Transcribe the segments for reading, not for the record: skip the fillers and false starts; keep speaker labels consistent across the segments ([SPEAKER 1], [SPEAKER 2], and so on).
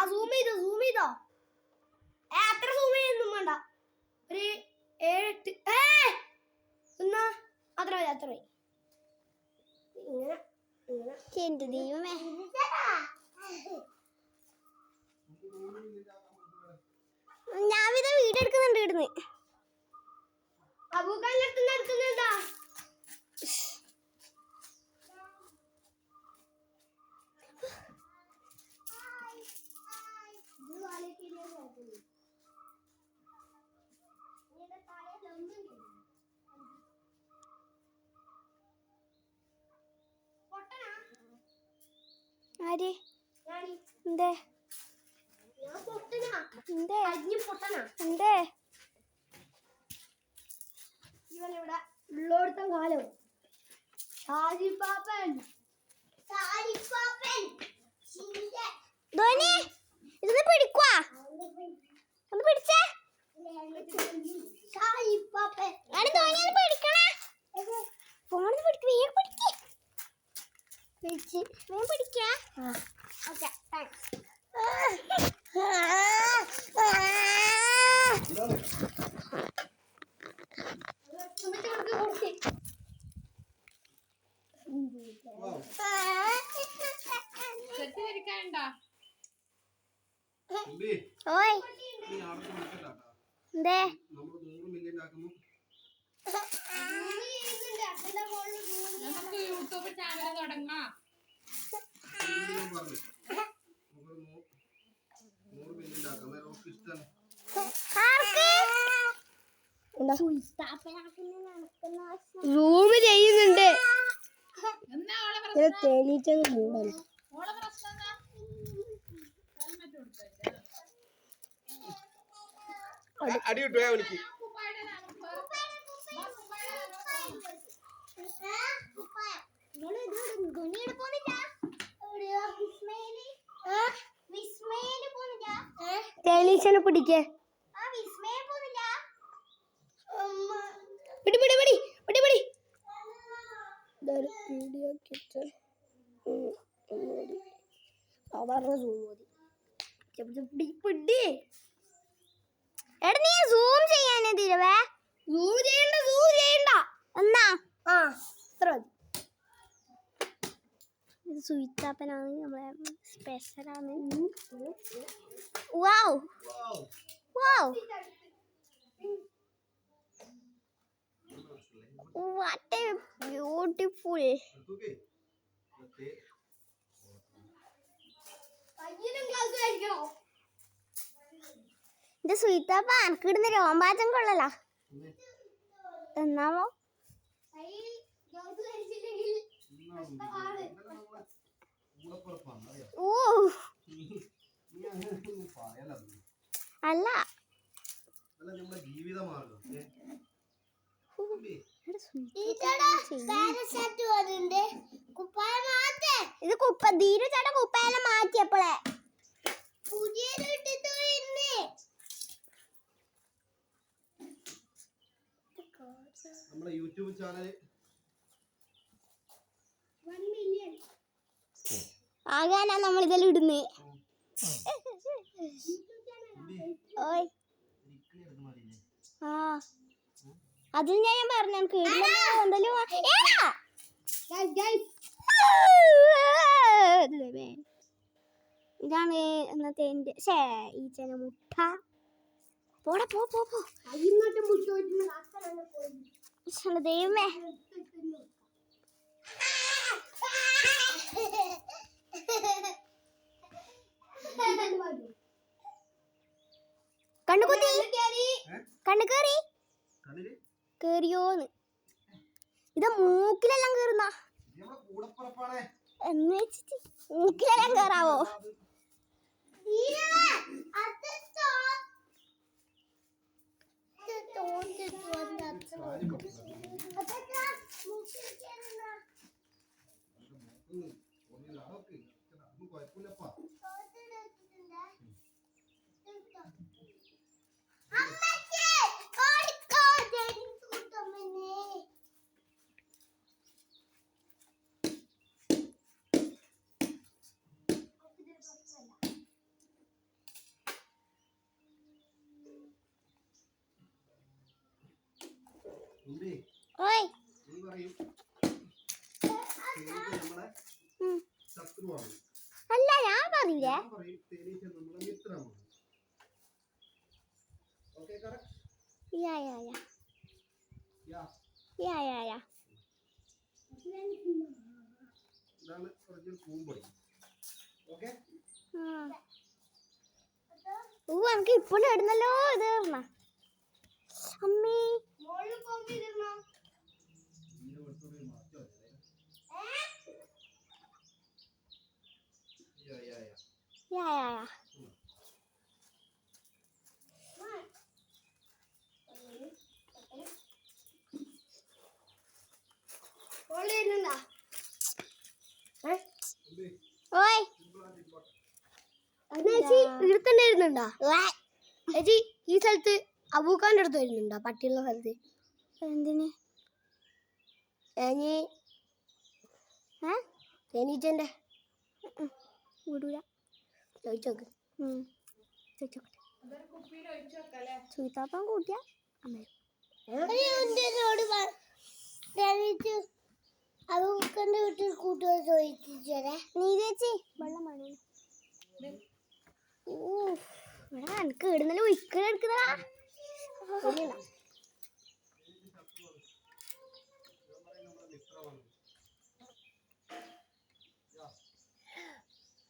[SPEAKER 1] Zoom ചെയ്തോ അത്ര zoom ചെയ്യൊന്നും വേണ്ട. ഒരു 7 8 എന്നാ അത്ര
[SPEAKER 2] എന്റെ ദൈവമേ. ഞാൻ വീഡിയോ എടുക്കുന്നുണ്ട് ഇവിടുന്ന്.
[SPEAKER 1] എടുക്കുന്നുണ്ടാ
[SPEAKER 2] ആര് എന്തേ എന്തേ
[SPEAKER 1] ഇവനിവിടെ ഉള്ളോടത്തം കാലം ഷാജിപ്പാപ്പൻ
[SPEAKER 2] ധോനി ഇതൊന്ന് പിടിക്കുവാ, ഒന്ന് പിടിച്ചേ. ധോനി ഒന്ന് പിടിക്കണേ, ഫോണിൽ പിടിക്ക്, വേഗം പിടിക്ക്, വേഗം പിടിക്കാ. Okay thanks. ഓയ് എന്തേ
[SPEAKER 3] യൂട്യൂബ് ചാനൽ തുടങ്ങാം.
[SPEAKER 1] സൂം ചെയ്യുന്നുണ്ട്. തേനീച്ചകൾ മൂടണം.
[SPEAKER 4] അടി കിട്ടുക എനിക്ക്.
[SPEAKER 1] തേനീച്ചനെ പിടിക്കേ. പിടി പിടി പിടി പിടി പിടി. വീഡിയോ കിട്ടും സാധാരണ സൂം മതി. പിടി
[SPEAKER 2] എടാ നീ സൂം ചെയ്യാനേ തീരവേ.
[SPEAKER 1] സൂം ചെയ്യണ്ട
[SPEAKER 2] എന്നാ
[SPEAKER 1] ഇത്ര മതി.
[SPEAKER 2] ഇത് സുയിത്താപ്പനാണ്, നമ്മളെ സ്പെഷ്യലാണ്. വാവ് വാവ് വാട്ട് എ ബ്യൂട്ടിഫുൾ. ഇത് സുയിത്താപ്പ അനക്ക് ഇടുന്ന രോമാഞ്ചം കൊള്ളല. എന്നാമോ അല്ല ഇത് കുപ്പ ധീരു ചേട്ടാ കുപ്പയെല്ലാം മാറ്റിയപ്പോളെ
[SPEAKER 4] നമ്മുടെ യൂട്യൂബ് ചാനൽ
[SPEAKER 2] ആകാനാ നമ്മൾ ഇതെല്ലാം ഇടുന്നേ. ഓയ് അതിൽ ഞാൻ പറഞ്ഞു നമുക്ക് ഇതാണ് ഇന്നത്തെ എന്റെ ഈച്ചന മുട്ട. പോടാ പോ പോ പോ. ദൈവമേ കണ്ണുകുത്തി കണ്ണു കേറി കേറിയോന്ന്. ഇത് മൂക്കിലെല്ലാം കേറുന്ന എന്ന് വെച്ചിട്ട് മൂക്കിലെല്ലാം കേറാവോ?
[SPEAKER 4] തുമ്പി
[SPEAKER 2] ഓയ്
[SPEAKER 4] നീ പറയും തേനീച്ച നമ്മളെ ശത്രുവാണ്.
[SPEAKER 2] അല്ല ഞാൻ പറയില്ലേ
[SPEAKER 4] ഞാൻ പറയും തേനീച്ച നമ്മളെ മിത്രമാണ്. Okay correct?
[SPEAKER 2] യാ യാ യാ
[SPEAKER 4] യാ.
[SPEAKER 2] യാ യാ യാ
[SPEAKER 4] ഇതാണ് ഒറിജിനൽ പൂമ്പൊടി. ഓക്കേ?
[SPEAKER 2] ഓ എനിക്ക് ഇപ്പോൾ ഇടുന്നല്ലോ ഇത് അമ്മേ
[SPEAKER 4] യാ യാ യാ.
[SPEAKER 2] യാ യാ യാ
[SPEAKER 4] തുമ്പി
[SPEAKER 2] ഓയ്
[SPEAKER 1] ചേച്ചി ഇവിടെ തന്നെ ഇരുന്നുണ്ടാ ചേച്ചി ഈ സ്ഥലത്ത് അബൂഖാന്റെ അടുത്ത് വരുന്നുണ്ടാ പട്ടിയുള്ള സ്ഥലത്ത്
[SPEAKER 2] എന്തിന്
[SPEAKER 1] തേനീച്ചന്റെ
[SPEAKER 2] വിടൂല
[SPEAKER 1] ചോദിച്ചോക്ക്
[SPEAKER 2] ചുയ്ത്താപ്പാൻ കൂട്ടിയ
[SPEAKER 1] അബൂഖാന്റെ വീട്ടിൽ കൂട്ടുകാർ ചോദിച്ചേ
[SPEAKER 2] നീ ചേച്ചി വെള്ളം വേണോ ഓ ഇവിടെ എനിക്ക് ഇടുന്നല്ലോ ഒഴിക്കലെടുക്കുന്നതാ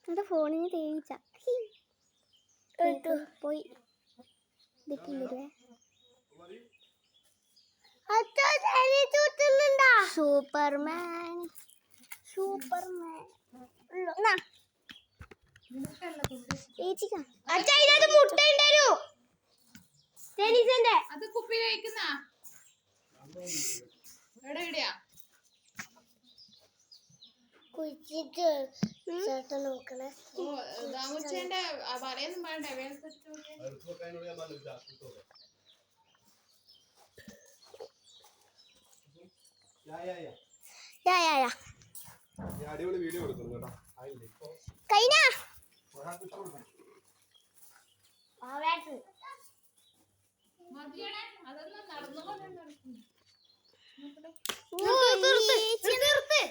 [SPEAKER 2] എന്റെ ഫോണിന് തേനീച്ച പോയി ഇതിട്ടില്ലേ സൂപ്പർമാൻ സൂപ്പർമാൻ ചേച്ചിക്കാ
[SPEAKER 1] അച്ഛാ ഇതിനകത്ത് മുട്ട ഉണ്ടായിരുന്നു തേനീച്ചന്റെ
[SPEAKER 3] അത് കുപ്പിയിൽ കഴിക്കുന്ന എവിടെയാ
[SPEAKER 1] കുഴിച്ചിട്ട് ചേട്ടൻ നോക്കണേ
[SPEAKER 3] ഓ ദാമുച്ചേന്റെ പറയൊന്നും വേണ്ടേ വേൽത്തിട്ട്
[SPEAKER 4] അടുത്ത് വെക്കാനോട് ഞാൻ പറഞ്ഞു ജാഗ്രതയോടെ. യാ യാ യാ.
[SPEAKER 2] യാ യാ യാ
[SPEAKER 4] ഈ അടിപൊളി വീഡിയോ എടുക്കുന്നു കേട്ടോ. ആയില്ലേ ഇപ്പൊ
[SPEAKER 2] കൈന
[SPEAKER 4] ഒരാൾക്ക് ഇഷ്ടമുണ്ടോ?
[SPEAKER 3] മതിയണേ അതൊന്നും നടന്നുകൊണ്ടേ നടക്കുന്നു
[SPEAKER 1] നിർത്ത്